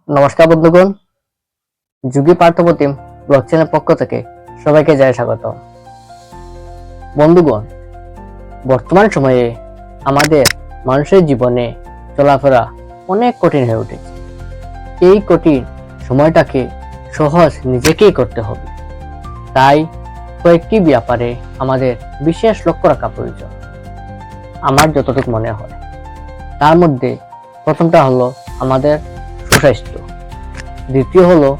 নমস্কার বন্ধুগণ, যুগী পার্থপ্রতিম ব্লগ চ্যানেলের পক্ষ থেকে সবাইকে জানাই স্বাগত। বন্ধুগণ, বর্তমান সময়ে আমাদের মানুষের জীবনে চলাফেরা অনেক কঠিন হয়ে উঠেছে। এই কঠিন সময়টাকে সহজ নিজেকেই করতে হবে। তাই কয়েকটি ব্যাপারে আমাদের বিশেষ লক্ষ্য রাখা প্রয়োজন। আমার যতটুকু মনে হয়, তার মধ্যে প্রথমটা হলো আমাদের সুস্বাস্থ্য, দ্বিতীয় হলো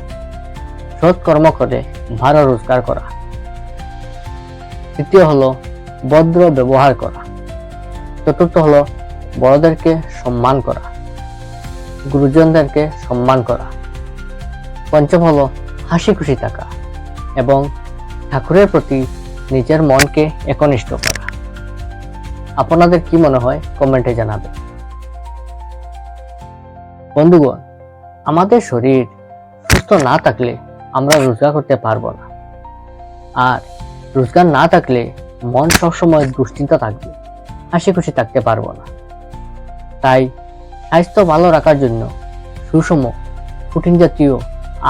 সৎ কর্ম করে ভালো রোজগার করা, তৃতীয় হলো ভদ্র ব্যবহার করা, চতুর্থ হলো বড়দেরকে সম্মান করা, গুরুজনদেরকে সম্মান করা, পঞ্চম হলো হাসি খুশি থাকা এবং ঠাকুরের প্রতি নিজের মনকে একনিষ্ঠ করা। আপনাদের কি মনে হয় কমেন্টে জানাবেন। বন্ধুগণ, আমাদের শরীর সুস্থ না থাকলে আমরা রোজগার করতে পারবো না, আর রোজগার না থাকলে মন সবসময় দুশ্চিন্তা থাকবে, হাসি খুশি থাকতে পারবো না। তাই স্বাস্থ্য ভালো রাখার জন্য সুষম প্রোটিন জাতীয়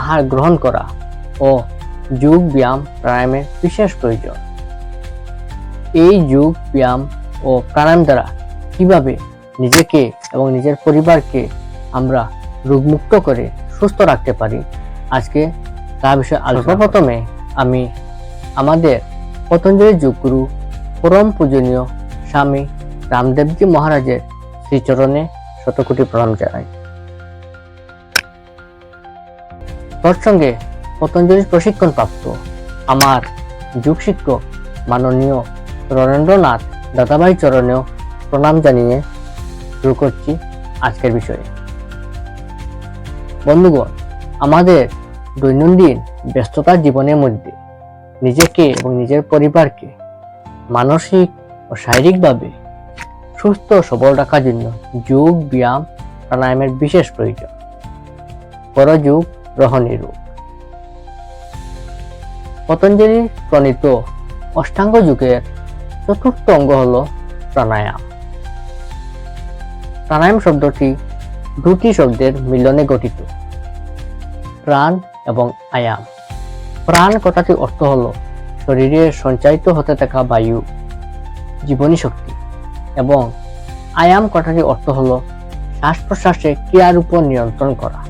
আহার গ্রহণ করা ও যোগ ব্যায়াম প্রাণায়ামের বিশেষ প্রয়োজন। এই যোগ ব্যায়াম ও প্রাণায়াম দ্বারা কিভাবে নিজেকে এবং নিজের পরিবারকে আমরা রোগমুক্ত করে সুস্থ রাখতে পারি, আজকে তার বিষয়ে আলোচনা। প্রথমে আমি আমাদের পতঞ্জলি যোগগুরু পরম পূজনীয় স্বামী রামদেবজি মহারাজের শ্রীচরণে শতকোটি প্রণাম জানাই। তৎসঙ্গে পতঞ্জলির প্রশিক্ষণ প্রাপ্ত আমার যোগ শিক্ষক মাননীয় রণেন্দ্রনাথ দাদাভাই চরণেও প্রণাম জানিয়ে শুরু করছি আজকের বিষয়ে। বন্ধুগণ, আমাদের দৈনন্দিন ব্যস্ততার জীবনের মধ্যে নিজেকে এবং নিজের পরিবারকে মানসিক ও শারীরিকভাবে সুস্থ সবল রাখার জন্য যোগ ব্যায়াম প্রাণায়ামের বিশেষ প্রয়োজন। পরযোগ রহণী রোগ। পতঞ্জলি প্রণীত অষ্টাঙ্গ যোগের চতুর্থ অঙ্গ হল প্রাণায়াম। প্রাণায়াম শব্দটি দুটি শব্দের মিলনে গঠিত, প্রাণ এবং আয়াম। প্রাণ কথাটির অর্থ হল শরীরে সঞ্চারিত হতে থাকা বায়ু, জীবনী শক্তি, এবং আয়াম কথাটির অর্থ হল শ্বাস প্রশ্বাসে ক্রিয়ার উপর নিয়ন্ত্রণ করা।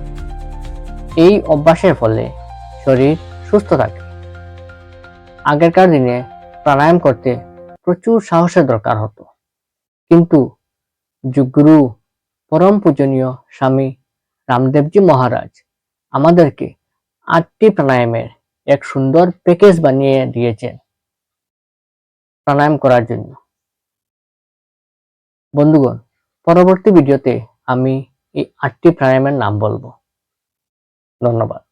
এই অভ্যাসের ফলে শরীর সুস্থ থাকে। আগেরকার দিনে প্রাণায়াম করতে প্রচুর সাহসের দরকার হতো, কিন্তু যোগগুরু পরম পূজনীয় স্বামী রামদেবজি মহারাজ আমাদেরকে 8টি প্রাণায়ামের এক সুন্দর প্যাকেজ বানিয়ে দিয়েছেন প্রাণায়াম করার জন্য। বন্ধুগণ, পরবর্তী ভিডিওতে আমি এই 8টি প্রাণায়ামের নাম বলবো। ধন্যবাদ।